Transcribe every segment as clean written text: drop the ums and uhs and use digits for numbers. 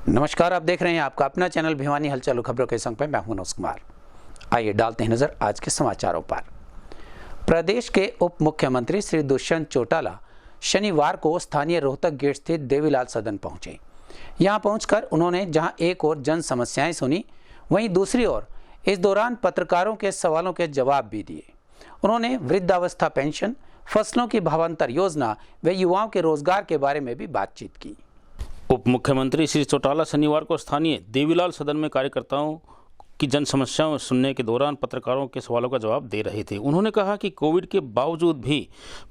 नमस्कार, आप देख रहे हैं आपका अपना चैनल भिवानी हलचल खबरों के संग पे मैं हूं मनोज कुमार। आइए डालते हैं नजर आज के समाचारों पर। प्रदेश के उप मुख्यमंत्री श्री दुष्यंत चौटाला शनिवार को स्थानीय रोहतक गेट स्थित देवीलाल सदन पहुंचे। यहां पहुंचकर उन्होंने जहां एक ओर जन समस्याएं सुनी, वहीं दूसरी ओर इस दौरान पत्रकारों के सवालों के जवाब भी दिए। उन्होंने वृद्धावस्था पेंशन, फसलों की भावांतर योजना व युवाओं के रोजगार के बारे में भी बातचीत की। उप मुख्यमंत्री श्री चौटाला शनिवार को स्थानीय देवीलाल सदन में कार्यकर्ताओं की जन समस्याओं सुनने के दौरान पत्रकारों के सवालों का जवाब दे रहे थे। उन्होंने कहा कि कोविड के बावजूद भी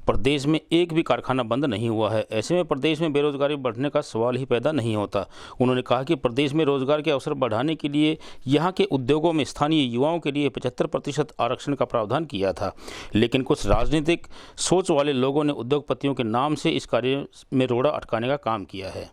प्रदेश में एक भी कारखाना बंद नहीं हुआ है। ऐसे में प्रदेश में बेरोजगारी बढ़ने का सवाल ही पैदा नहीं होता। उन्होंने कहा कि प्रदेश में रोजगार के अवसर बढ़ाने के लिए यहाँ के उद्योगों में स्थानीय युवाओं के लिए 75% आरक्षण का प्रावधान किया था, लेकिन कुछ राजनीतिक सोच वाले लोगों ने उद्योगपतियों के नाम से इस कार्य में रोड़ा अटकाने का काम किया है।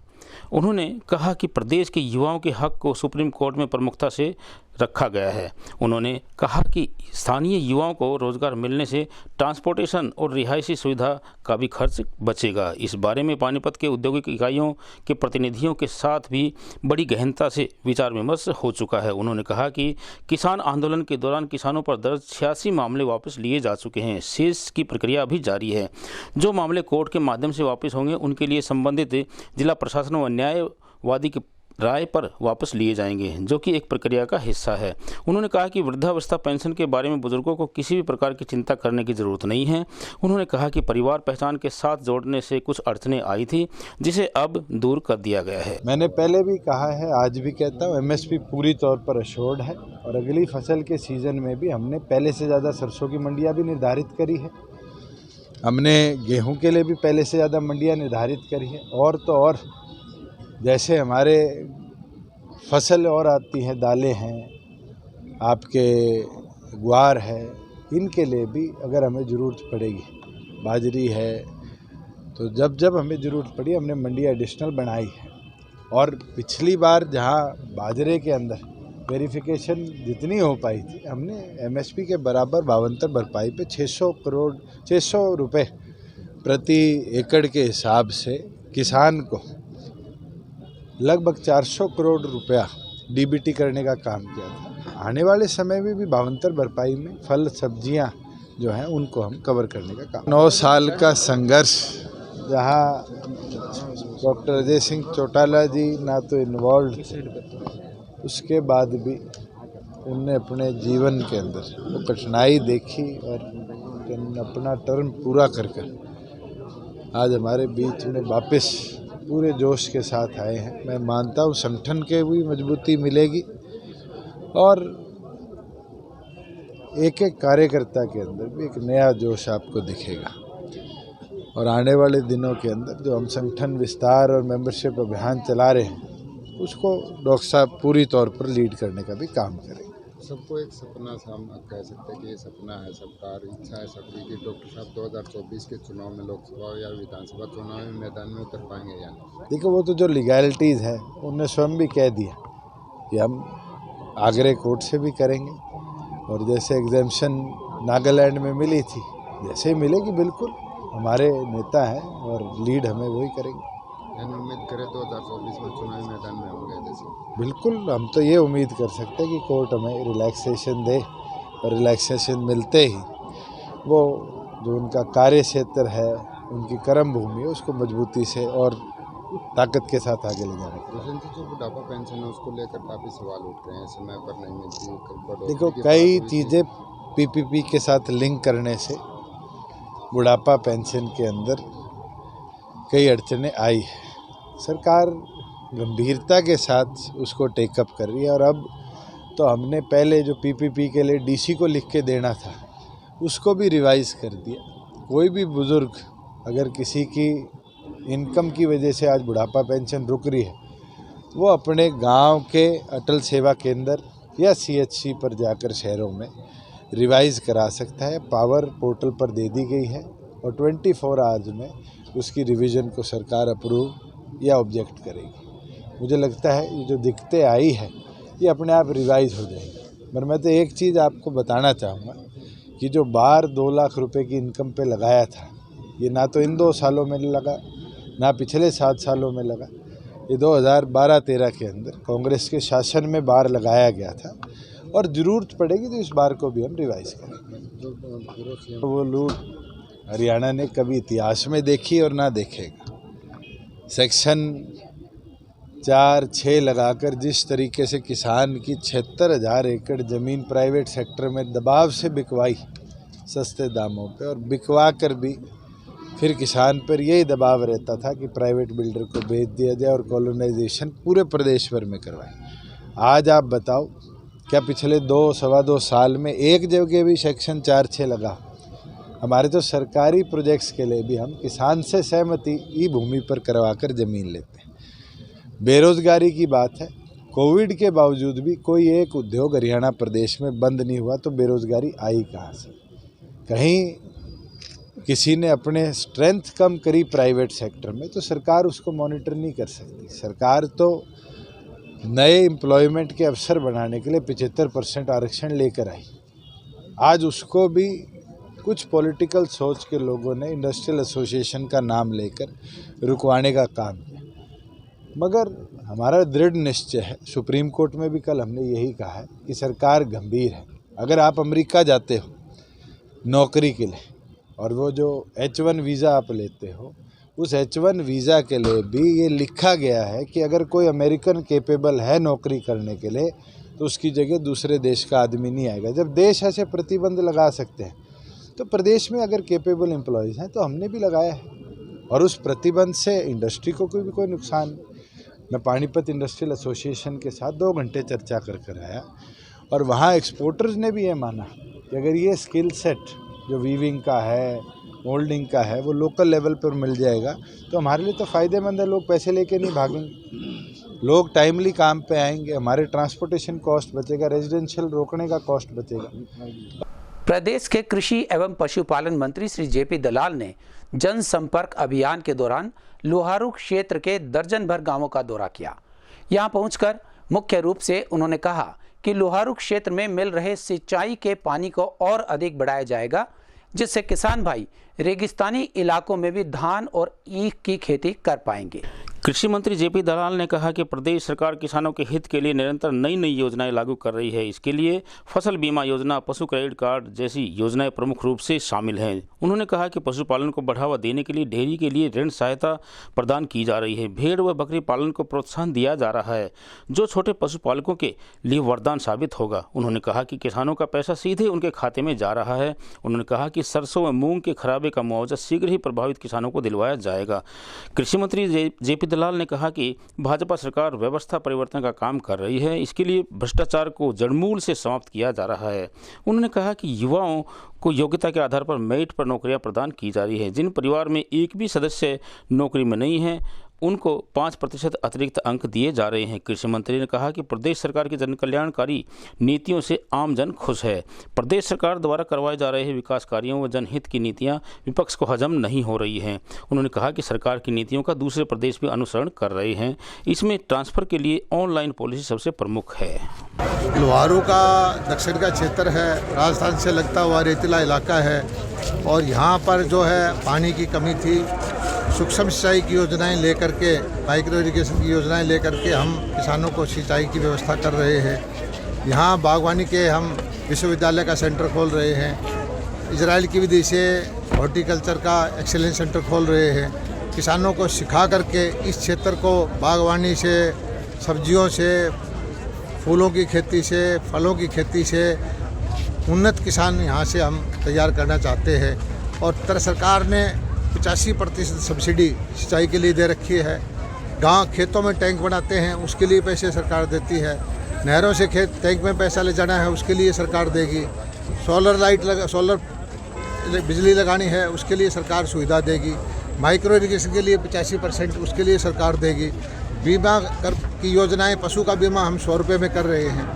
उन्होंने कहा कि प्रदेश के युवाओं के हक को सुप्रीम कोर्ट में प्रमुखता से रखा गया है। उन्होंने कहा कि स्थानीय युवाओं को रोजगार मिलने से ट्रांसपोर्टेशन और रिहायशी सुविधा का भी खर्च बचेगा। इस बारे में पानीपत के औद्योगिक इकाइयों के प्रतिनिधियों के साथ भी बड़ी गहनता से विचार विमर्श हो चुका है। उन्होंने कहा कि किसान आंदोलन के दौरान किसानों पर दर्ज 86 मामले वापस लिए जा चुके हैं। शेष की प्रक्रिया भी जारी है। जो मामले कोर्ट के माध्यम से वापस होंगे उनके लिए संबंधित जिला प्रशासन व न्यायवादी की राय पर वापस लिए जाएंगे, जो कि एक प्रक्रिया का हिस्सा है। उन्होंने कहा कि वृद्धावस्था पेंशन के बारे में बुजुर्गों को किसी भी प्रकार की चिंता करने की जरूरत नहीं है। उन्होंने कहा कि परिवार पहचान के साथ जोड़ने से कुछ अड़चनें आई थी, जिसे अब दूर कर दिया गया है। मैंने पहले भी कहा है, आज भी कहता हूँ, एमएसपी पूरी तौर पर अश्योर्ड है और अगली फसल के सीजन में भी हमने पहले से ज़्यादा सरसों की मंडियाँ भी निर्धारित करी है। हमने गेहूँ के लिए भी पहले से ज़्यादा मंडियाँ निर्धारित करी है। और तो और जैसे हमारे फसल और आती हैं, दालें हैं, आपके ग्वार है, इनके लिए भी अगर हमें ज़रूरत पड़ेगी, बाजरी है, तो जब जब हमें ज़रूरत पड़ी हमने मंडी एडिशनल बनाई है। और पिछली बार जहां बाजरे के अंदर वेरिफिकेशन जितनी हो पाई थी, हमने एमएसपी के बराबर भावांतर भरपाई पे 600 रुपये प्रति एकड़ के हिसाब से किसान को लगभग 400 करोड़ रुपया डीबीटी करने का काम किया था। आने वाले समय में भी भावांतर भरपाई में फल सब्जियां जो हैं उनको हम कवर करने का काम। 9 साल का संघर्ष, जहां डॉक्टर अजय सिंह चौटाला जी ना तो इन्वॉल्व थे, उसके बाद भी उनने अपने जीवन के अंदर वो कठिनाई देखी और अपना टर्म पूरा कर आज हमारे बीच में वापस पूरे जोश के साथ आए हैं। मैं मानता हूँ संगठन के भी मजबूती मिलेगी और एक एक कार्यकर्ता के अंदर भी एक नया जोश आपको दिखेगा। और आने वाले दिनों के अंदर जो हम संगठन विस्तार और मेंबरशिप अभियान चला रहे हैं, उसको डॉक्टर साहब पूरी तौर पर लीड करने का भी काम करेंगे। सबको एक सपना हम कह सकते हैं कि ये सपना है सबका, इच्छा है सबकी कि डॉक्टर साहब 2024 के चुनाव में, लोकसभा या विधानसभा चुनाव में मैदान में उतर पाएंगे या नहीं? देखो, वो तो जो लीगैलिटीज़ है उनने स्वयं भी कह दिया कि हम आगरे कोर्ट से भी करेंगे। और जैसे एग्जेम्पशन नागालैंड में मिली थी, जैसे ही मिलेगी बिल्कुल हमारे नेता हैं और लीड हमें वही करेंगे। उम्मीद करें 2024 में चुनावी मैदान में होंगे जैसे? बिल्कुल, हम तो ये उम्मीद कर सकते हैं कि कोर्ट हमें रिलैक्सेशन दे और रिलैक्सेशन मिलते ही वो जो उनका कार्य क्षेत्र है, उनकी कर्म भूमि है, उसको मजबूती से और ताकत के साथ आगे ले जाने का। जो बुढ़ापा पेंशन है उसको लेकर काफ़ी सवाल उठ रहे हैं, समय पर नहीं मिलती। देखो, कई चीज़ें पीपीपी के साथ लिंक करने से बुढ़ापा पेंशन के अंदर कई अड़चनें आई है। सरकार गंभीरता के साथ उसको टेकअप कर रही है और अब तो हमने पहले जो पीपीपी के लिए डीसी को लिख के देना था, उसको भी रिवाइज़ कर दिया। कोई भी बुज़ुर्ग अगर किसी की इनकम की वजह से आज बुढ़ापा पेंशन रुक रही है, वो अपने गांव के अटल सेवा केंद्र या सीएचसी पर जाकर शहरों में रिवाइज़ करा सकता है। पावर पोर्टल पर दे दी गई है और 24 आवर्स में उसकी रिवीजन को सरकार अप्रूव या ऑब्जेक्ट करेगी। मुझे लगता है ये जो दिक्कतें आई है ये अपने आप रिवाइज हो जाएगी। पर मैं तो एक चीज़ आपको बताना चाहूँगा कि जो बार 2 लाख रुपए की इनकम पे लगाया था, ये ना तो इन 2 सालों में लगा, ना पिछले 7 सालों में लगा। ये 2012-13 के अंदर कांग्रेस के शासन में बार लगाया गया था और ज़रूरत पड़ेगी तो इस बार को भी हम रिवाइज करेंगे। तो वो लूट हरियाणा ने कभी इतिहास में देखी और ना देखेगा। सेक्शन 4-6 लगाकर जिस तरीके से किसान की 76,000 एकड़ ज़मीन प्राइवेट सेक्टर में दबाव से बिकवाई सस्ते दामों पे, और बिकवा कर भी फिर किसान पर यही दबाव रहता था कि प्राइवेट बिल्डर को बेच दिया जाए और कॉलोनाइजेशन पूरे प्रदेश भर में करवाए। आज आप बताओ, क्या पिछले 2-2.25 साल में एक जगह भी सेक्शन 4-6 लगा? हमारे तो सरकारी प्रोजेक्ट्स के लिए भी हम किसान से सहमति ई भूमि पर करवा कर ज़मीन लेते हैं। बेरोज़गारी की बात है, कोविड के बावजूद भी कोई एक उद्योग हरियाणा प्रदेश में बंद नहीं हुआ, तो बेरोज़गारी आई कहाँ से? कहीं किसी ने अपने स्ट्रेंथ कम करी प्राइवेट सेक्टर में, तो सरकार उसको मॉनिटर नहीं कर सकती। सरकार तो नए एम्प्लॉयमेंट के अवसर बनाने के लिए 75% आरक्षण लेकर आई। आज उसको भी कुछ पॉलिटिकल सोच के लोगों ने इंडस्ट्रियल एसोसिएशन का नाम लेकर रुकवाने का काम किया। मगर हमारा दृढ़ निश्चय है, सुप्रीम कोर्ट में भी कल हमने यही कहा है कि सरकार गंभीर है। अगर आप अमेरिका जाते हो नौकरी के लिए और वो जो H1 वीज़ा आप लेते हो, उस H1 वीज़ा के लिए भी ये लिखा गया है कि अगर कोई अमेरिकन कैपेबल है नौकरी करने के लिए तो उसकी जगह दूसरे देश का आदमी नहीं आएगा। जब देश ऐसे प्रतिबंध लगा सकते हैं तो प्रदेश में अगर कैपेबल एम्प्लॉयज़ हैं तो हमने भी लगाया है, और उस प्रतिबंध से इंडस्ट्री को कोई नुकसान नहीं। मैं पानीपत इंडस्ट्रियल एसोसिएशन के साथ 2 घंटे चर्चा कर आया, और वहाँ एक्सपोर्टर्स ने भी ये माना कि अगर ये स्किल सेट जो वीविंग का है, मोल्डिंग का है, वो लोकल लेवल पर मिल जाएगा तो हमारे लिए तो फ़ायदेमंद है। लोग पैसे लेके नहीं भागेंगे, लोग टाइमली काम पे आएंगे, हमारे ट्रांसपोर्टेशन कॉस्ट बचेगा, रेजिडेंशियल रोकने का कॉस्ट बचेगा। प्रदेश के कृषि एवं पशुपालन मंत्री श्री जेपी दलाल ने जनसंपर्क अभियान के दौरान लोहारू क्षेत्र के दर्जन भर गांवों का दौरा किया। यहां पहुंचकर मुख्य रूप से उन्होंने कहा कि लोहारू क्षेत्र में मिल रहे सिंचाई के पानी को और अधिक बढ़ाया जाएगा, जिससे किसान भाई रेगिस्तानी इलाकों में भी धान और ईख की खेती कर पाएंगे। कृषि मंत्री जेपी दलाल ने कहा कि प्रदेश सरकार किसानों के हित के लिए निरंतर नई योजनाएं लागू कर रही है। इसके लिए फसल बीमा योजना, पशु क्रेडिट कार्ड जैसी योजनाएं प्रमुख रूप से शामिल हैं। उन्होंने कहा कि पशुपालन को बढ़ावा देने के लिए डेयरी के लिए ऋण सहायता प्रदान की जा रही है। भेड़ व बकरी पालन को प्रोत्साहन दिया जा रहा है, जो छोटे पशुपालकों के लिए वरदान साबित होगा। उन्होंने कहा कि किसानों का पैसा सीधे उनके खाते में जा रहा है। उन्होंने कहा कि सरसों व मूंग के खराबे का मुआवजा शीघ्र ही प्रभावित किसानों को दिलवाया जाएगा। कृषि मंत्री जेपी दलाल ने कहा कि भाजपा सरकार व्यवस्था परिवर्तन का काम कर रही है। इसके लिए भ्रष्टाचार को जड़मूल से समाप्त किया जा रहा है। उन्होंने कहा कि युवाओं को योग्यता के आधार पर मेरिट पर नौकरियां प्रदान की जा रही है। जिन परिवार में एक भी सदस्य नौकरी में नहीं है, उनको 5% अतिरिक्त अंक दिए जा रहे हैं। कृषि मंत्री ने कहा कि प्रदेश सरकार की जन कल्याणकारी नीतियों से आम जन खुश है। प्रदेश सरकार द्वारा करवाए जा रहे विकास कार्यों व जनहित की नीतियां विपक्ष को हजम नहीं हो रही हैं। उन्होंने कहा कि सरकार की नीतियों का दूसरे प्रदेश भी अनुसरण कर रहे हैं। इसमें ट्रांसफर के लिए ऑनलाइन पॉलिसी सबसे प्रमुख है। लोहारू का दक्षिण का क्षेत्र है, राजस्थान से लगता हुआ रेतीला इलाका है, और यहाँ पर जो है पानी की कमी थी। सूक्ष्म सिंचाई की योजनाएं लेकर के, माइक्रो इरिगेशन की योजनाएं लेकर के हम किसानों को सिंचाई की व्यवस्था कर रहे हैं। यहाँ बागवानी के हम विश्वविद्यालय का सेंटर खोल रहे हैं। इजराइल की विधि से हॉर्टिकल्चर का एक्सीलेंस सेंटर खोल रहे हैं। किसानों को सिखा करके इस क्षेत्र को बागवानी से, सब्जियों से, फूलों की खेती से, फलों की खेती से उन्नत किसान यहाँ से हम तैयार करना चाहते हैं। और सरकार ने 85% सब्सिडी सिंचाई के लिए दे रखी है। गांव खेतों में टैंक बनाते हैं, उसके लिए पैसे सरकार देती है। नहरों से टैंक में पैसा ले जाना है, उसके लिए सरकार देगी। सोलर बिजली लगानी है, उसके लिए सरकार सुविधा देगी। माइक्रो इरिगेशन के लिए 85% उसके लिए सरकार देगी। बीमा की योजनाएं, पशु का बीमा हम 100 रुपये में कर रहे हैं।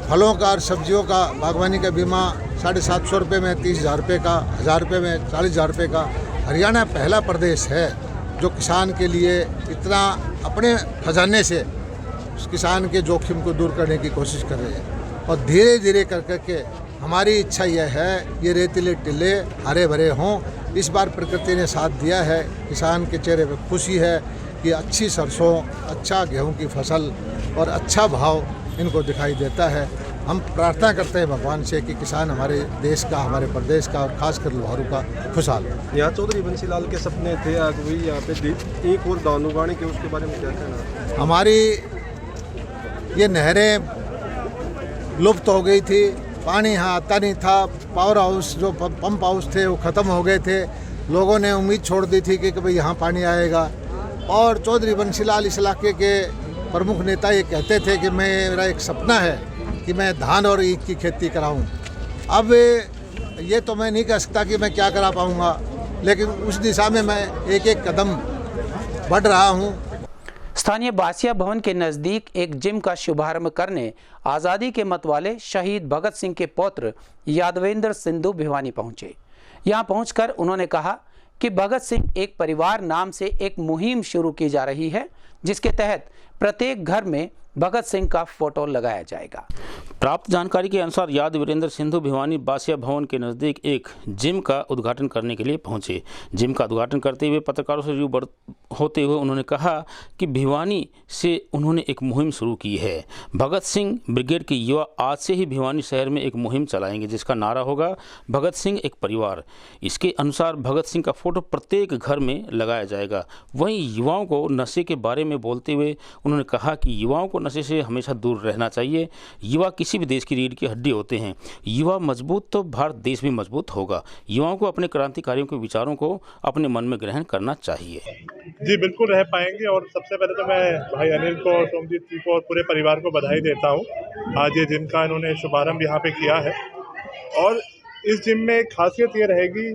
फलों का और सब्जियों का, बागवानी का बीमा 750 रुपये में 30,000 रुपये का, 1000 रुपये में 40,000 रुपये का। हरियाणा पहला प्रदेश है जो किसान के लिए इतना अपने खजाने से उस किसान के जोखिम को दूर करने की कोशिश कर रहे हैं। और धीरे धीरे कर करके हमारी इच्छा यह है ये रेतीले टिल्ले हरे भरे हों। इस बार प्रकृति ने साथ दिया है, किसान के चेहरे पर खुशी है कि अच्छी सरसों, अच्छा गेहूं की फसल और अच्छा भाव इनको दिखाई देता है। हम प्रार्थना करते हैं भगवान से कि किसान हमारे देश का, हमारे प्रदेश का और खासकर लोहारू का खुशहाल हो। यहाँ चौधरी बंसीलाल के सपने थे वही यहाँ पे एक और दान उगाने के, उसके बारे में क्या कहना? हमारी ये नहरें लुप्त हो गई थी, पानी यहाँ आता नहीं था, पावर हाउस जो पंप हाउस थे वो ख़त्म हो गए थे। लोगों ने उम्मीद छोड़ दी थी कि भाई यहाँ पानी आएगा, और चौधरी बंसीलाल इस इलाके के प्रमुख नेता ये कहते थे कि मेरा एक सपना है कि मैं धान और ईख की खेती कराऊं। अब ये तो मैं नहीं कह सकता कि मैं क्या करा पाऊंगा, लेकिन उस दिशा में मैं एक एक कदम बढ़ रहा हूं। स्थानीय बासिया भवन के नजदीक एक जिम का शुभारंभ करने आज़ादी के मतवाले शहीद भगत सिंह के पौत्र यादवेंद्र सिंधु भिवानी पहुंचे। यहां पहुंचकर उन्होंने कहा कि भगत सिंह एक परिवार नाम से एक मुहिम शुरू की जा रही है, जिसके तहत प्रत्येक घर में भगत सिंह का फोटो लगाया जाएगा। प्राप्त जानकारी के अनुसार यादवीरेंद्र सिंधु भिवानी बासिया भवन के नज़दीक एक जिम का उद्घाटन करने के लिए पहुंचे। जिम का उद्घाटन करते हुए पत्रकारों से रूबरू होते हुए उन्होंने कहा कि भिवानी से उन्होंने एक मुहिम शुरू की है। भगत सिंह ब्रिगेड के युवा आज से ही भिवानी शहर में एक मुहिम चलाएंगे, जिसका नारा होगा भगत सिंह एक परिवार। इसके अनुसार भगत सिंह का फोटो प्रत्येक घर में लगाया जाएगा। वहीं युवाओं को नशे के बारे में बोलते हुए उन्होंने कहा कि युवाओं को नशे से हमेशा दूर रहना चाहिए। युवा किसी भी देश की रीढ़ की हड्डी होते हैं। युवा मजबूत तो भारत देश भी मजबूत होगा। युवाओं को अपने क्रांतिकारियों के विचारों को अपने मन में ग्रहण करना चाहिए। जी बिल्कुल रह पाएंगे। और सबसे पहले तो मैं भाई अनिल को, सोमजीत जी को और पूरे परिवार को बधाई देता हूँ। आज ये जिम का इन्होंने शुभारंभ यहाँ पे किया है, और इस जिम में खासियत ये रहेगी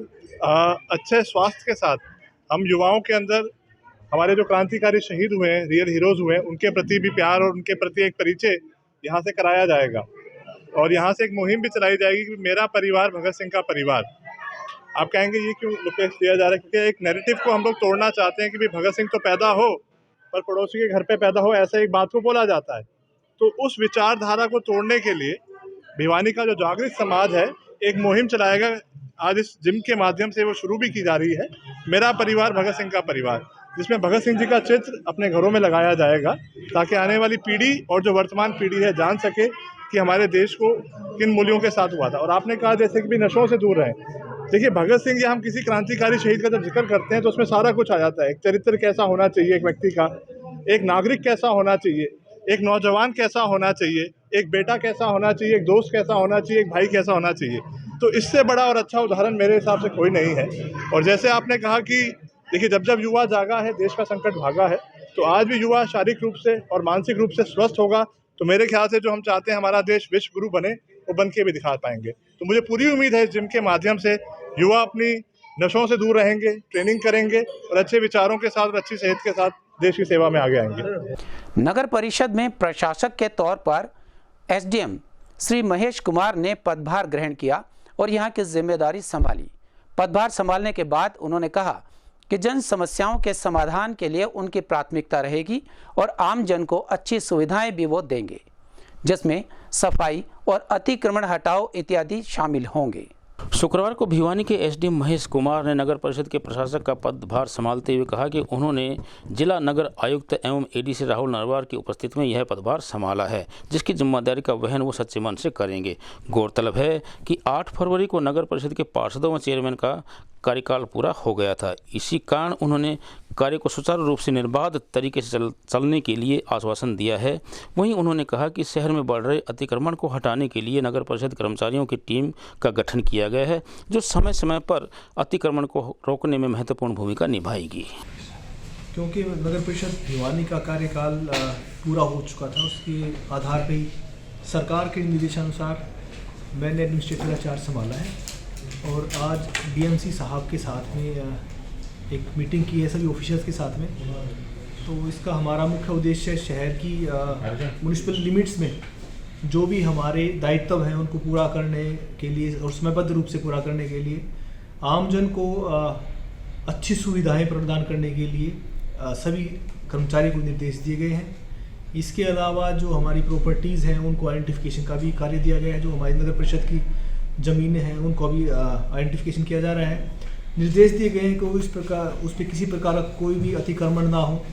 अच्छे स्वास्थ्य के साथ हम युवाओं के अंदर हमारे जो क्रांतिकारी शहीद हुए हैं, रियल हीरोज़ हुए हैं, उनके प्रति भी प्यार और उनके प्रति एक परिचय यहाँ से कराया जाएगा। और यहाँ से एक मुहिम भी चलाई जाएगी कि मेरा परिवार भगत सिंह का परिवार। आप कहेंगे ये क्यों लोकेश दिया जा रहा है? क्योंकि एक नैरेटिव को हम लोग तोड़ना चाहते हैं कि भाई भगत सिंह तो पैदा हो पर पड़ोसी के घर पे पैदा हो, ऐसा एक बात को बोला जाता है। तो उस विचारधारा को तोड़ने के लिए भिवानी का जो जागृत समाज है एक मुहिम चलाएगा। आज इस जिम के माध्यम से वो शुरू भी की जा रही है, मेरा परिवार भगत सिंह का परिवार, जिसमें भगत सिंह जी का चित्र अपने घरों में लगाया जाएगा, ताकि आने वाली पीढ़ी और जो वर्तमान पीढ़ी है जान सके कि हमारे देश को किन मूल्यों के साथ हुआ था। और आपने कहा जैसे कि भी नशों से दूर रहें। देखिए भगत सिंह या हम किसी क्रांतिकारी शहीद का जब जिक्र करते हैं तो उसमें सारा कुछ आ जाता है। एक चरित्र कैसा होना चाहिए एक व्यक्ति का, एक नागरिक कैसा होना चाहिए, एक नौजवान कैसा होना चाहिए, एक बेटा कैसा होना चाहिए, एक दोस्त कैसा होना चाहिए, एक भाई कैसा होना चाहिए। तो इससे बड़ा और अच्छा उदाहरण मेरे हिसाब से कोई नहीं है। और जैसे आपने कहा कि देखिए जब जब युवा जागा है देश का संकट भागा है, तो आज भी युवा शारीरिक रूप से और मानसिक रूप से स्वस्थ होगा तो मेरे ख्याल से जो हम चाहते हैं हमारा देश विश्व गुरु बने, वो बन के भी दिखा पाएंगे। तो मुझे पूरी उम्मीद है इस जिम के माध्यम से युवा अपनी नशों से दूर रहेंगे, ट्रेनिंग करेंगे और अच्छे विचारों के साथ और अच्छी सेहत के साथ देश की सेवा में आगे आएंगे। नगर परिषद में प्रशासक के तौर पर एसडीएम श्री महेश कुमार ने पदभार ग्रहण किया और यहाँ की जिम्मेदारी संभाली। पदभार संभालने के बाद उन्होंने कहा कि जन समस्याओं के समाधान के लिए उनकी प्राथमिकता रहेगी और आम जन को अच्छी सुविधाएं भी वो देंगे, जिसमें सफाई और अतिक्रमण हटाओ इत्यादि शामिल होंगे। शुक्रवार को भिवानी के एसडीएम महेश कुमार ने नगर परिषद के प्रशासक का पदभार संभालते हुए कहा कि उन्होंने जिला नगर आयुक्त एवं एडीसी राहुल नरवार की उपस्थिति में यह पदभार संभाला है, जिसकी जिम्मेदारी का वहन वो सच्चे मन से करेंगे। गौरतलब है कि 8 फरवरी को नगर परिषद के पार्षदों व चेयरमैन का कार्यकाल पूरा हो गया था। इसी कारण उन्होंने कार्य को सुचारू रूप से निर्बाध तरीके से चलने के लिए आश्वासन दिया है। वहीं उन्होंने कहा कि शहर में बढ़ रहे अतिक्रमण को हटाने के लिए नगर परिषद कर्मचारियों की टीम का गठन किया गया है, जो समय समय पर अतिक्रमण को रोकने में महत्वपूर्ण भूमिका निभाएगी। क्योंकि नगर परिषद भिवानी का कार्यकाल पूरा हो चुका था, उसके आधार पर ही सरकार के निर्देशानुसार मैंने एडमिनिस्ट्रेटिव चार्ज संभाला है और आज डीएमसी साहब के साथ में एक मीटिंग की है सभी ऑफिसर्स के साथ में। तो इसका हमारा मुख्य उद्देश्य शहर की म्युनिसिपल लिमिट्स में जो भी हमारे दायित्व हैं उनको पूरा करने के लिए और समयबद्ध रूप से पूरा करने के लिए आमजन को अच्छी सुविधाएं प्रदान करने के लिए सभी कर्मचारी को निर्देश दिए गए हैं। इसके अलावा जो हमारी प्रॉपर्टीज़ हैं उनको आइडेंटिफिकेशन का भी कार्य दिया गया है। जो हमारी नगर परिषद की ज़मीनें हैं उनको अभी आइडेंटिफिकेशन किया जा रहा है। निर्देश दिए गए हैं कि उस पर किसी प्रकार का कोई भी अतिक्रमण ना हो।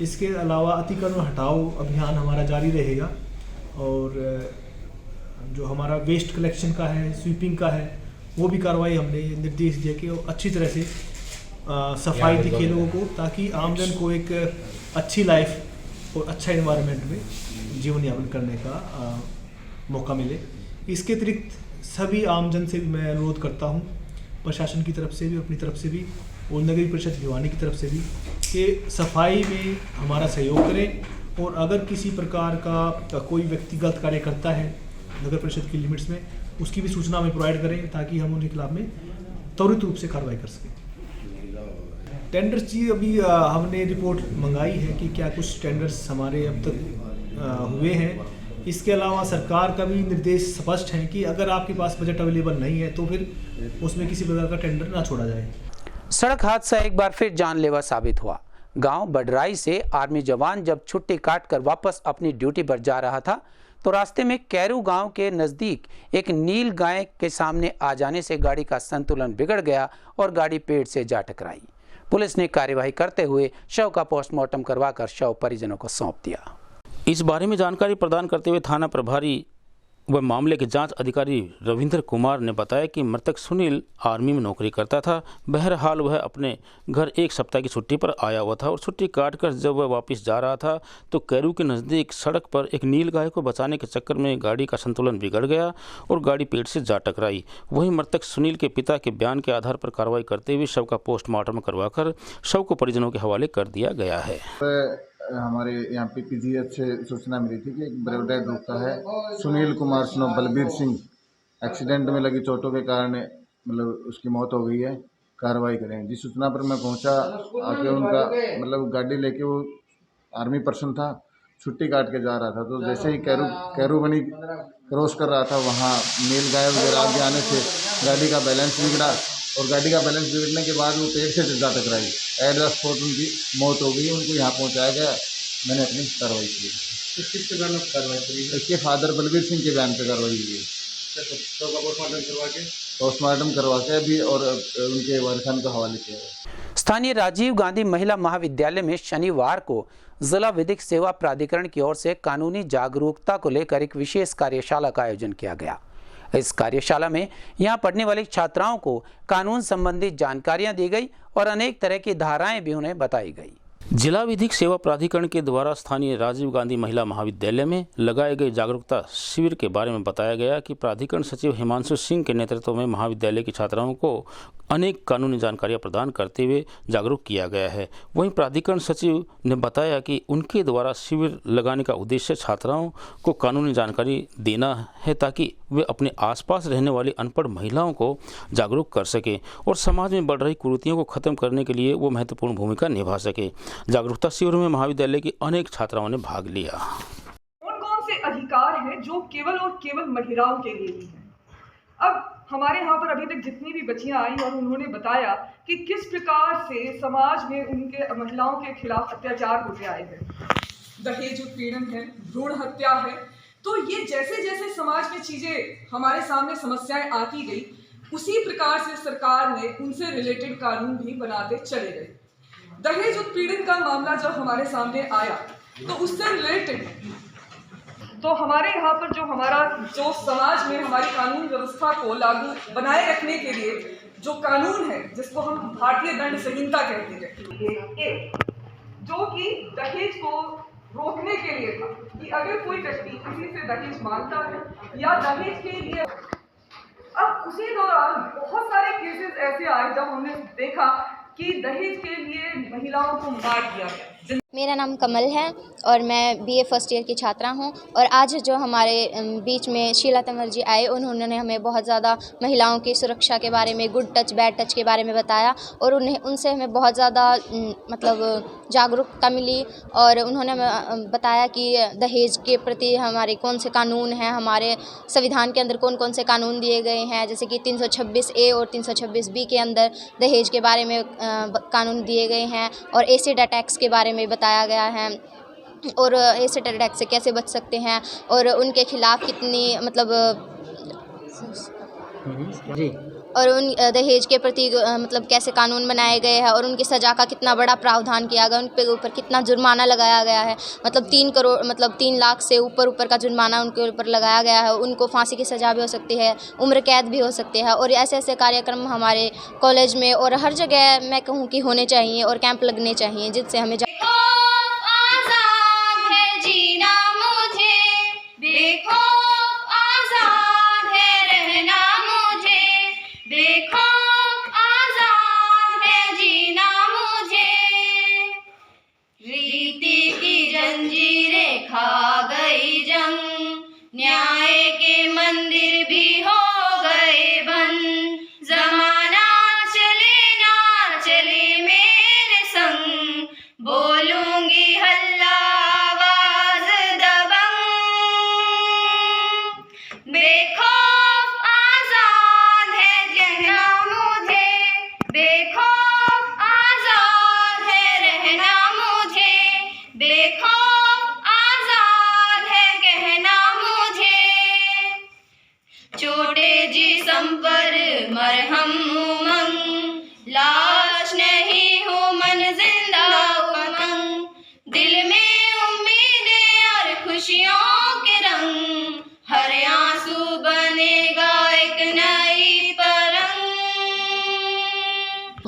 इसके अलावा अतिक्रमण हटाओ अभियान हमारा जारी रहेगा और जो हमारा वेस्ट कलेक्शन का है, स्वीपिंग का है, वो भी कार्रवाई हमने निर्देश दिया कि अच्छी तरह से सफाई दिखे लोगों को, ताकि आमजन को एक अच्छी लाइफ और अच्छा एनवायरनमेंट में जीवन यापन करने का मौका मिले। इसके अतिरिक्त सभी आमजन से मैं अनुरोध करता हूँ, प्रशासन की तरफ से भी, अपनी तरफ से भी और नगरीय परिषद भिवानी की तरफ से भी, कि सफाई में हमारा सहयोग करें और अगर किसी प्रकार का कोई व्यक्तिगत कार्य करता है नगर परिषद की लिमिट्स में, उसकी भी सूचना हमें प्रोवाइड करें ताकि हम उनके खिलाफ में त्वरित रूप से कार्रवाई कर सकें। टेंडर्स जी अभी हमने रिपोर्ट मंगाई है कि क्या कुछ टेंडर्स हमारे अब तक हुए हैं। इसके अलावा सरकार का भी निर्देश स्पष्ट है कि अगर आपके पास बजट अवेलेबल नहीं है तो फिर उसमें किसी प्रकार का टेंडर ना छोड़ा जाए। सड़क हादसा एक बार फिर जानलेवा साबित हुआ। गांव बडराई से आर्मी जवान जब छुट्टी काटकर वापस अपनी ड्यूटी पर जा रहा था तो रास्ते में कैरू गांव के नजदीक एक नील गाय के सामने आ जाने से गाड़ी का संतुलन बिगड़ गया और गाड़ी पेड़ से जा टकराई। पुलिस ने कार्यवाही करते हुए शव का पोस्टमार्टम करवाकर शव परिजनों को सौंप दिया। इस बारे में जानकारी प्रदान करते हुए थाना प्रभारी व मामले के जांच अधिकारी रविंद्र कुमार ने बताया कि मृतक सुनील आर्मी में नौकरी करता था। बहरहाल वह अपने घर एक सप्ताह की छुट्टी पर आया हुआ था और छुट्टी काटकर जब वह वापस जा रहा था तो कैरू के नज़दीक सड़क पर एक नील गाय को बचाने के चक्कर में गाड़ी का संतुलन बिगड़ गया और गाड़ी पेड़ से जा टकराई। वहीं मृतक सुनील के पिता के बयान के आधार पर कार्रवाई करते हुए शव का पोस्टमार्टम करवाकर शव को परिजनों के हवाले कर दिया गया है। हमारे यहाँ पे पीजीएच से सूचना मिली थी कि एक ब्रेवडेड रोग का है सुनील कुमार स्नो बलबीर सिंह एक्सीडेंट में लगी चोटों के कारण मतलब उसकी मौत हो गई है। कार्रवाई करें। जिस सूचना पर मैं पहुँचा आके उनका मतलब गाड़ी लेके वो आर्मी पर्सन था, छुट्टी काट के जा रहा था तो जैसे ही कैरू बनी क्रॉस कर रहा था वहाँ नील गाय वगैरह आगे आने से गाड़ी का बैलेंस बिगड़ा और गाड़ी का बैलेंस बिगड़ने के बाद वो पेड़ से जा टकराई। एट द स्पॉट उनकी मौत हो गई। उनको यहाँ पहुँचाया गया। मैंने अपनी कार्रवाई की। किसके बयान पर कार्रवाई करी है? इसके फादर बलबीर सिंह के बयान पर कार्रवाई की है। पोस्टमार्टम करवा के अभी और उनके वारिसान को हवाले किया है। स्थानीय राजीव गांधी महिला महाविद्यालय में शनिवार को जिला विधिक सेवा प्राधिकरण की ओर से कानूनी जागरूकता को लेकर एक विशेष कार्यशाला का आयोजन किया गया। इस कार्यशाला में यहां पढ़ने वाली छात्राओं को कानून संबंधी जानकारियां दी गई और अनेक तरह की धाराएं भी उन्हें बताई गई। जिला विधिक सेवा प्राधिकरण के द्वारा स्थानीय राजीव गांधी महिला महाविद्यालय में लगाए गए जागरूकता शिविर के बारे में बताया गया कि प्राधिकरण सचिव हिमांशु सिंह के नेतृत्व में महाविद्यालय की छात्राओं को अनेक कानूनी जानकारियां प्रदान करते हुए जागरूक किया गया है। वहीं प्राधिकरण सचिव ने बताया कि उनके द्वारा शिविर लगाने का उद्देश्य छात्राओं को कानूनी जानकारी देना है ताकि वे अपने आसपास रहने वाली अनपढ़ महिलाओं को जागरूक कर सके और समाज में बढ़ रही कुरीतियों को खत्म करने के लिए वो महत्वपूर्ण भूमिका निभा सके। जागरूकता शिविर में महाविद्यालय की अनेक छात्राओं ने भाग लिया। कौन से अधिकार हैं जो केवल और केवल महिलाओं के लिए ही हैं। अब हमारे यहाँ पर अभी तक जितनी भी बच्चियां आई और उन्होंने बताया कि किस प्रकार से समाज में उनके महिलाओं के खिलाफ अत्याचार होते आए हैं, दहेज उत्पीड़न है, भ्रूण हत्या है। तो ये जैसे जैसे समाज में चीजें हमारे सामने समस्याएं आती गई, उसी प्रकार से सरकार ने उनसे रिलेटेड कानून भी बनाते चले गए। दहेज उत्पीड़न का मामला जब हमारे सामने आया तो उससे रिलेटेड तो हमारे यहाँ पर जो समाज में हमारी कानून व्यवस्था को लागू बनाए रखने के लिए जो कानून है जिसको हम भारतीय दंड संहिता कहते हैं, जो कि दहेज को रोकने के लिए था कि अगर कोई व्यक्ति किसी से दहेज मांगता है या दहेज के लिए, अब उसी दौरान बहुत सारे केसेस ऐसे आए जब हमने देखा कि दहेज के लिए महिलाओं को मार दिया गया। मेरा नाम कमल है और मैं बीए फर्स्ट ईयर की छात्रा हूं और आज जो हमारे बीच में शीला तंवर जी आए, उन्होंने हमें बहुत ज़्यादा महिलाओं की सुरक्षा के बारे में, गुड टच बैड टच के बारे में बताया और उनसे हमें बहुत ज़्यादा मतलब जागरूकता मिली और उन्होंने हमें बताया कि दहेज के प्रति हमारे कौन से कानून हैं, हमारे संविधान के अंदर कौन कौन से कानून दिए गए हैं, जैसे कि 326A और 326B के अंदर दहेज के बारे में कानून दिए गए हैं और एसिड अटैक्स के बारे में बताया गया है और एसिड अटैक से कैसे बच सकते हैं और उनके खिलाफ़ कितनी और उन दहेज के प्रति कैसे कानून बनाए गए हैं और उनकी सज़ा का कितना बड़ा प्रावधान किया गया, उनके ऊपर कितना जुर्माना लगाया गया है। 3 लाख से ऊपर का जुर्माना उनके ऊपर लगाया गया है। उनको फांसी की सज़ा भी हो सकती है, उम्र कैद भी हो सकती है। और ऐसे कार्यक्रम हमारे कॉलेज में और हर जगह मैं कहूँ कि होने चाहिए और कैंप लगने चाहिए, जिससे हमें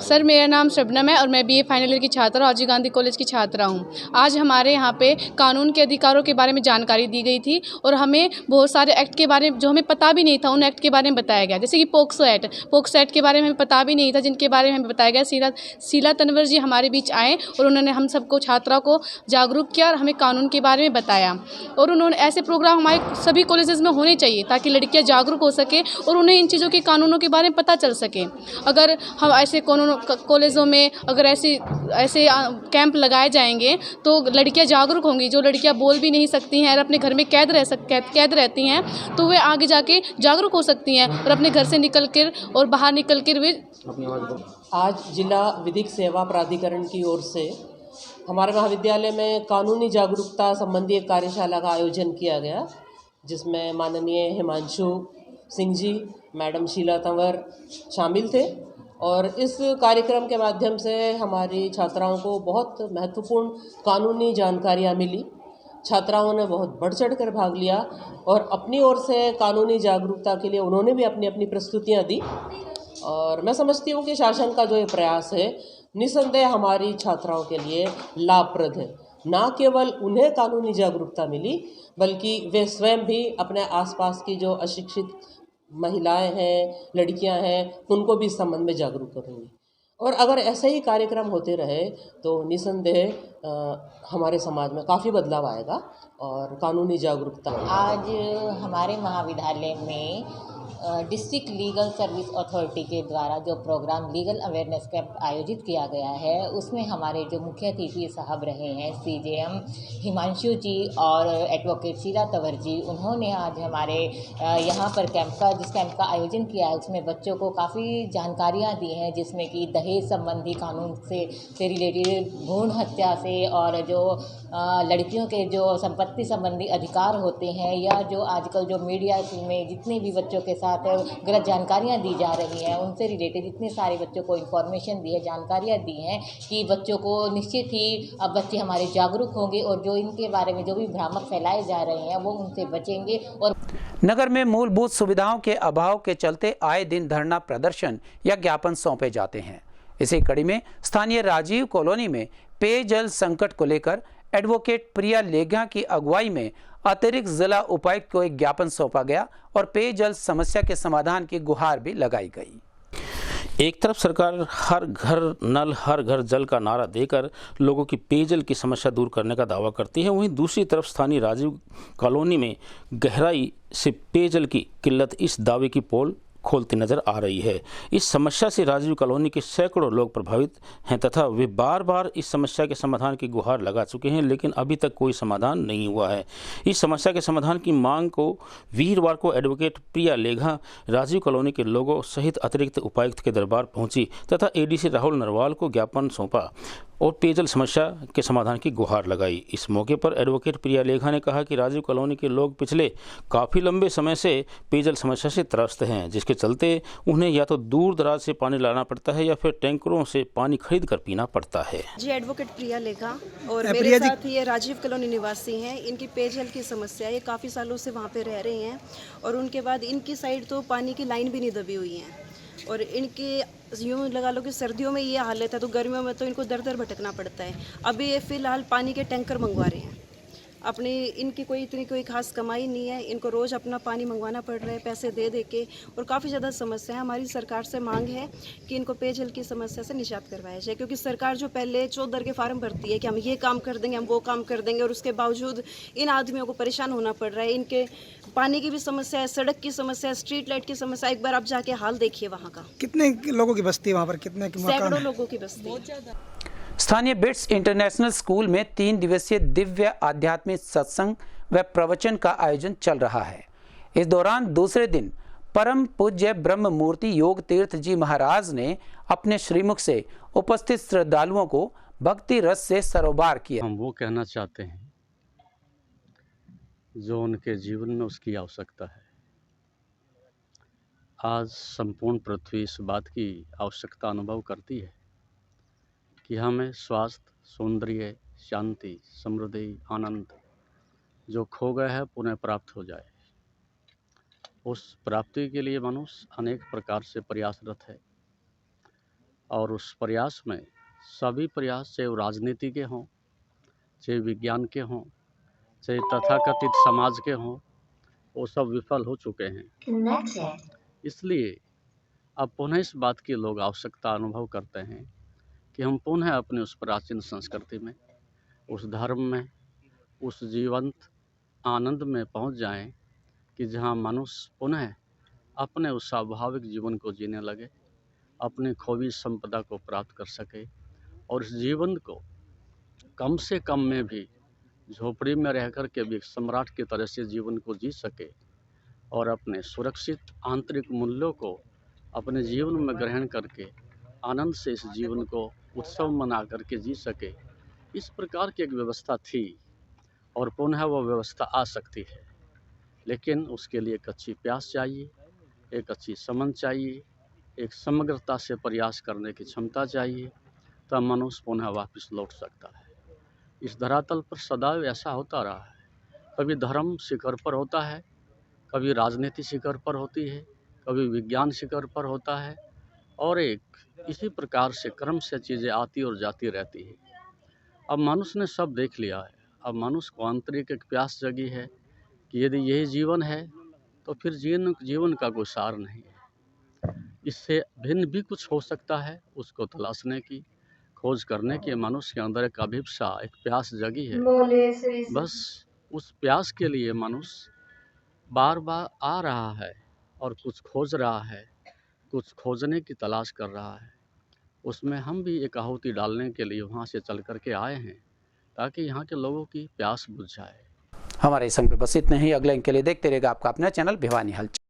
सर, मेरा नाम शबनम है और मैं बीए फाइनल ईयर की छात्रा राजीव गांधी कॉलेज की छात्रा हूँ। आज हमारे यहाँ पे कानून के अधिकारों के बारे में जानकारी दी गई थी और हमें बहुत सारे एक्ट के बारे में जो हमें पता भी नहीं था, उन एक्ट के बारे में बताया गया। जैसे कि पोक्सो एक्ट के बारे में हमें पता भी नहीं था, जिनके बारे में हमें बताया गया। शीला तंवर जी हमारे बीच आए और उन्होंने हम सबको छात्राओं को जागरूक किया और हमें कानून के बारे में बताया। और उन्होंने ऐसे प्रोग्राम हमारे सभी कॉलेजेस में होने चाहिए ताकि लड़कियाँ जागरूक हो सके और उन्हें इन चीज़ों के कानूनों के बारे में पता चल सके। अगर हम ऐसे कॉलेजों में अगर ऐसे कैंप लगाए जाएंगे तो लड़कियां जागरूक होंगी। जो लड़कियां बोल भी नहीं सकती हैं और अपने घर में कैद रहती हैं तो वे आगे जाके जागरूक हो सकती हैं और अपने घर से निकल कर और बाहर निकल कर वे आज जिला विधिक सेवा प्राधिकरण की ओर से हमारे महाविद्यालय में कानूनी जागरूकता संबंधी एक कार्यशाला का आयोजन किया गया, जिसमें माननीय हिमांशु सिंह जी, मैडम शीला तंवर शामिल थे। और इस कार्यक्रम के माध्यम से हमारी छात्राओं को बहुत महत्वपूर्ण कानूनी जानकारियाँ मिली। छात्राओं ने बहुत बढ़ चढ़ कर भाग लिया और अपनी ओर से कानूनी जागरूकता के लिए उन्होंने भी अपनी अपनी प्रस्तुतियाँ दी। और मैं समझती हूँ कि शासन का जो ये प्रयास है निसंदेह हमारी छात्राओं के लिए लाभप्रद है। ना केवल उन्हें कानूनी जागरूकता मिली बल्कि वे स्वयं भी अपने आसपास की जो अशिक्षित महिलाएं हैं, लड़कियां हैं, उनको भी इस संबंध में जागरूक करेंगी। और अगर ऐसे ही कार्यक्रम होते रहे तो निसंदेह हमारे समाज में काफ़ी बदलाव आएगा और कानूनी जागरूकता। आज हमारे महाविद्यालय में डिस्ट्रिक्ट लीगल सर्विस अथॉरिटी के द्वारा जो प्रोग्राम लीगल अवेयरनेस कैंप आयोजित किया गया है, उसमें हमारे जो मुख्य अतिथि साहब रहे हैं CJM हिमांशु जी और एडवोकेट शीला तंवर जी, उन्होंने आज हमारे यहाँ पर जिस कैंप का आयोजन किया है उसमें बच्चों को काफ़ी जानकारियाँ दी हैं, जिसमें कि दहेज संबंधी कानून से रिलेटेड, भ्रूण हत्या से और जो लड़कियों के जो संपत्ति संबंधी अधिकार होते हैं, या जो आजकल जो मीडिया में जितने भी बच्चों के साथ गलत जानकारियां दी जा रही हैं, उनसे रिलेटेड इतने सारे बच्चों को इन्फॉर्मेशन दी है, जानकारियां दी हैं कि बच्चों को निश्चित ही अब बच्चे हमारे जागरूक होंगे और जो इनके बारे में जो भी भ्रामक फैलाए जा रहे हैं वो उनसे बचेंगे। और नगर में मूलभूत सुविधाओं के अभाव के चलते आए दिन धरना प्रदर्शन या ज्ञापन सौंपे जाते हैं। इसी कड़ी में स्थानीय राजीव कॉलोनी में पेयजल संकट को लेकर एडवोकेट प्रिया लेगा की अगुवाई में अतिरिक्त जिला उपायुक्त को एक ज्ञापन सौंपा गया और पेयजल समस्या के समाधान की गुहार भी लगाई गई। एक तरफ सरकार हर घर नल हर घर जल का नारा देकर लोगों की पेयजल की समस्या दूर करने का दावा करती है, वहीं दूसरी तरफ स्थानीय राजीव कॉलोनी में गहराई से पेयजल की किल्लत इस दावे की पोल खोलती नजर आ रही है। इस समस्या से राजीव कॉलोनी के सैकड़ों लोग प्रभावित हैं तथा वे बार बार इस समस्या के समाधान की गुहार लगा चुके हैं, लेकिन अभी तक कोई समाधान नहीं हुआ है। इस समस्या के समाधान की मांग को वीरवार को एडवोकेट प्रिया लेघा राजीव कॉलोनी के लोगों सहित अतिरिक्त उपायुक्त के दरबार पहुंची तथा एडीसी राहुल नरवाल को ज्ञापन सौंपा और पेयजल समस्या के समाधान की गुहार लगाई। इस मौके पर एडवोकेट प्रिया लेघा ने कहा कि राजीव कॉलोनी के लोग पिछले काफ़ी लंबे समय से पेयजल समस्या से त्रस्त हैं, जिसके चलते उन्हें या तो दूर दराज से पानी लाना पड़ता है या फिर टैंकरों से पानी खरीद कर पीना पड़ता है। जी, एडवोकेट प्रिया लेघा और मेरे साथ ये राजीव कॉलोनी निवासी हैं। इनकी पेयजल की समस्या है, काफ़ी सालों से वहाँ पे रह रहे हैं और उनके बाद इनकी साइड तो पानी की लाइन भी नहीं दबी हुई है और इनके यूँ लगा लो कि सर्दियों में ये हालत है तो गर्मियों में तो इनको दर दर भटकना पड़ता है। अभी ये फ़िलहाल पानी के टैंकर मंगवा रहे हैं। अपनी इनकी कोई खास कमाई नहीं है, इनको रोज़ अपना पानी मंगवाना पड़ रहा है पैसे दे दे के और काफ़ी ज़्यादा समस्या है। हमारी सरकार से मांग है कि इनको पेयजल की समस्या से निजात करवाया जाए, क्योंकि सरकार जो पहले चौधर के फार्म भरती है कि हम ये काम कर देंगे, हम वो काम कर देंगे और उसके बावजूद इन आदमियों को परेशान होना पड़ रहा है। इनके पानी की भी समस्या है, सड़क की समस्या है, स्ट्रीट लाइट की समस्या। एक बार आप जाके हाल देखिए वहाँ का। कितने लोगों की बस्ती है वहाँ पर? कितने सैकड़ों लोगों की बस्ती है। स्थानीय बिट्स इंटरनेशनल स्कूल में 3 दिवसीय दिव्य आध्यात्मिक सत्संग व प्रवचन का आयोजन चल रहा है। इस दौरान दूसरे दिन परम पूज्य ब्रह्म मूर्ति योग तीर्थ जी महाराज ने अपने श्रीमुख से उपस्थित श्रद्धालुओं को भक्ति रस से सरोबार किया। हम वो कहना चाहते हैं जो उनके जीवन में उसकी आवश्यकता है। आज संपूर्ण पृथ्वी इस बात की आवश्यकता अनुभव करती है कि हमें स्वास्थ्य, सौंदर्य, शांति, समृद्धि, आनंद जो खो गया है पुनः प्राप्त हो जाए। उस प्राप्ति के लिए मनुष्य अनेक प्रकार से प्रयासरत है और उस प्रयास में सभी प्रयास, चाहे वो राजनीति के हों, चाहे विज्ञान के हों, चाहे तथाकथित समाज के हों, वो सब विफल हो चुके हैं। इसलिए अब पुनः इस बात की लोग आवश्यकता अनुभव करते हैं कि हम पुनः अपने उस प्राचीन संस्कृति में, उस धर्म में, उस जीवंत आनंद में पहुंच जाएं कि जहां मनुष्य पुनः अपने उस स्वाभाविक जीवन को जीने लगे, अपनी खोई संपदा को प्राप्त कर सके और इस जीवन को कम से कम में भी झोपड़ी में रह कर के भी एक सम्राट की तरह से जीवन को जी सके और अपने सुरक्षित आंतरिक मूल्यों को अपने जीवन में ग्रहण करके आनंद से इस जीवन को उत्सव मना करके जी सके। इस प्रकार की एक व्यवस्था थी और पुनः वो व्यवस्था आ सकती है, लेकिन उसके लिए एक अच्छी प्यास चाहिए, एक अच्छी समझ चाहिए, एक समग्रता से प्रयास करने की क्षमता चाहिए, तब मनुष्य पुनः वापस लौट सकता है। इस धरातल पर सदैव ऐसा होता रहा है, कभी धर्म शिखर पर होता है, कभी राजनीति शिखर पर होती है, कभी विज्ञान शिखर पर होता है और एक इसी प्रकार से क्रम से चीज़ें आती और जाती रहती है। अब मनुष्य ने सब देख लिया है। अब मनुष्य को आंतरिक एक प्यास जगी है कि यदि यही जीवन है तो फिर जीवन का कोई सार नहीं है, इससे भिन्न भी कुछ हो सकता है। उसको तलाशने की, खोज करने की मनुष्य के अंदर एक अभिप्सा, एक प्यास जगी है। बस उस प्यास के लिए मनुष्य बार बार आ रहा है और कुछ खोज रहा है, कुछ खोजने की तलाश कर रहा है। उसमें हम भी एक आहुति डालने के लिए वहाँ से चल कर के आए हैं ताकि यहाँ के लोगों की प्यास बुझ जाए। हमारे संग पे बस इतने ही। अगले अंक के लिए देखते रहेगा आपका अपना चैनल भिवानी हलचल।